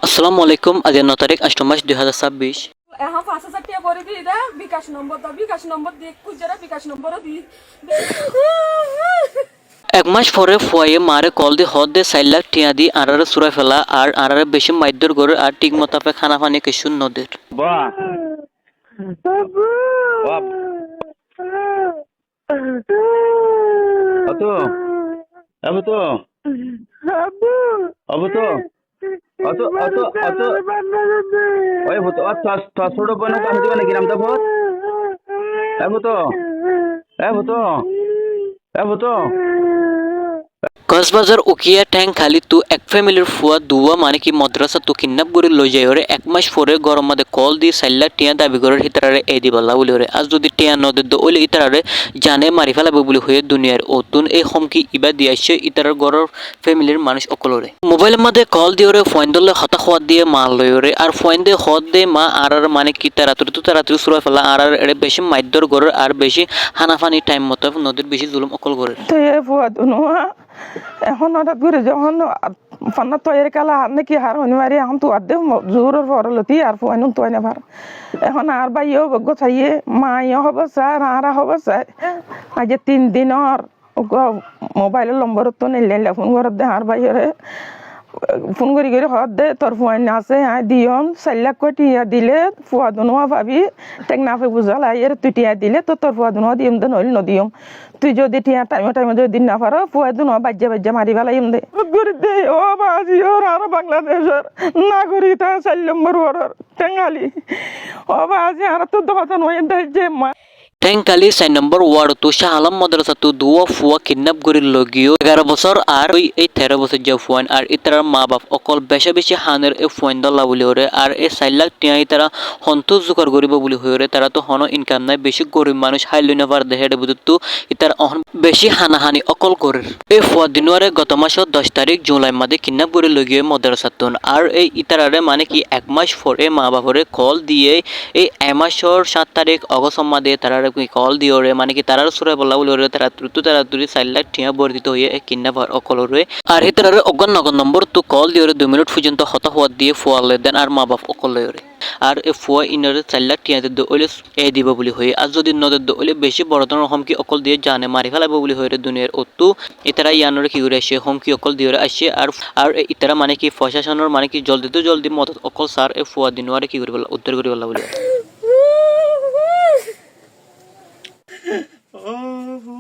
আসসালামু আলাইকুম। আজ 9 তারিখ 8 মাস 2026। এখন 5,000 টাকা করে দিই দে বিকাশ নম্বর দিয়ে খুঁজে বিকাশ নম্বরও দিই। এক মাস পরে ফুয়াইয়ে মারে কল দিয়ে হদ দিয়ে 4 লাখ টিয়া দি আরারে সুরাই ফেলা আর আরারে বেশি মাইদ্যর করে আর ঠিক মতাপে খানা পানি কিছু নদীর বাহ বাহ অতো আবু তো আবু তো অতো অতো অতো ওই ভূত অত ছোট বোন কাছে দিবে নাকি নামটা ভূত ভূত ভূত ভূত কক্সবাজার উকিয়া ট্যাং খালি তু এক ফ্যামিলির ফুয়া দুয়া মানে কি মাদ্রাসা তু কিডন্যাপ করে লই যায় ওরে এক মাস পরে গরম মাদে কল দি 4 লাখ টিয়া দাবি করে হিতারে এই দিবাল্লা বলি ওরে আজ যদি টিয়া নদে ওইলে ইতারে জানে মারি ফেলাবে বলি হয়ে দুনিয়ার অতুন এই হমকি ইবা দিয়াছে ইতারের গরর ফ্যামিলির মানুষ অকলরে মোবাইলের মাঝে কল দিয়ে ওরে ফোন দলে হতা খোয়া দিয়ে মা লই ওরে আর ফোন দিয়ে হদ দিয়ে মা আর মানে কি তাড়াতাড়ি সুরা ফেলা আর এড়ে বেশি মাইদ্যর গরর আর বেশি হানাফানি টাইম মতো নদীর বেশি জুলুম অকল করে এখন হঠাৎ করে যখন ফান্না তৈরি কালা হার নাকি হার অনিবার্য এখন তো আদে জোরের পরলতি আর ফুয়াইনুন তৈ না ভার এখন আর বাইও বগ্য চাইয়ে মাইও হব স্যার আরা হব স্যার আজ 3 দিনের মোবাইলের নম্বর তো নিলে ফোন করে দে আর বাইরে ফোন করি হদ দে তোর ফুয়াইন আছে দিয়ম 4 লাখ টিয়া দিলে ফুয়া দুনুয়া ভাবি টেকনাফে বুঝাল আইয়ের তুই টিয়া দিলে তো তোর ফুয়া দুনুয়া দিম দে নইল নদিয়ম তুই যদি টিয়া টাইমে যদি দিন না পারো ফুয়া দুনুয়া বাজ্যা মারি ফেলাইম দে করি দে ও বাজি ওর আর বাংলাদেশের নাগরিক 4 নম্বর ওয়ার্ডের টেঙ্গালি ও বাজি আর তো দহতন হয়ে দেয় যে মা টেংকালি 4 নম্বর ওয়ার্ড তো শাহ আলম মাদ্রাসা তো দুয়া ফুয়া কিডন্যাপ করে লগিও 11 বছর আর এই 13 বছর যে ফুয়ান আর ইতার মা বাপ অকল বেশি হানের এই ফুয়ান দল্লা বলি ওরে আর এই 4 লাখ টিয়া ইতারা সন্তোষ জোগাড় করিব বলি হইরে তারা তো হন ইনকাম নাই বেশি গরিব মানুষ হাইলই না পার দেহের বুঝত তো ইতার বেশি হানাহানি অকল করে এই ফুয়া দিনরে গত মাসের 10 তারিখ জুলাই মাদে কিডন্যাপ করে লগিও মাদ্রাসাতুন আর এই ইতারারে মানে কি এক মাস পরে মা বাপরে কল দিয়ে এই মাসের 7 তারিখ অগস্ট মাদে তারা কল দিয়ে ওরে মানে কি তারার সুরে বলা বলে ওরে তাড়াতাড়ি 4 লাখ টিয়া বর্ধিত হয়ে কিডন্যাপ অকলরে আর হিতারে অজ্ঞান নগর নম্বর তো কল দিয়ে ওরে 2 মিনিট পর্যন্ত হতা হওয়া দিয়ে ফুয়ালে দেন আর মা বাপ অকলে ওরে আর এ ফুয়া ইনারে 4 লাখ টিয়া দিয়ে ওইলে এ দিব বলি হয়ে আর যদি নদের ওইলে বেশি বড় ধরনের হমকি অকল দিয়ে জানে মারি ফেলাবে বলি হয়ে দুনিয়ার অতু ইতারা ইয়ানরে কি করে আসে হমকি অকল দিয়ে আসে আর ইতারা মানে কি প্রশাসনের মানে কি জলদি মত অকল স্যার এ ফুয়া দিনওয়ারে কি করে বলা উদ্ধার করে বলা বলি Oh,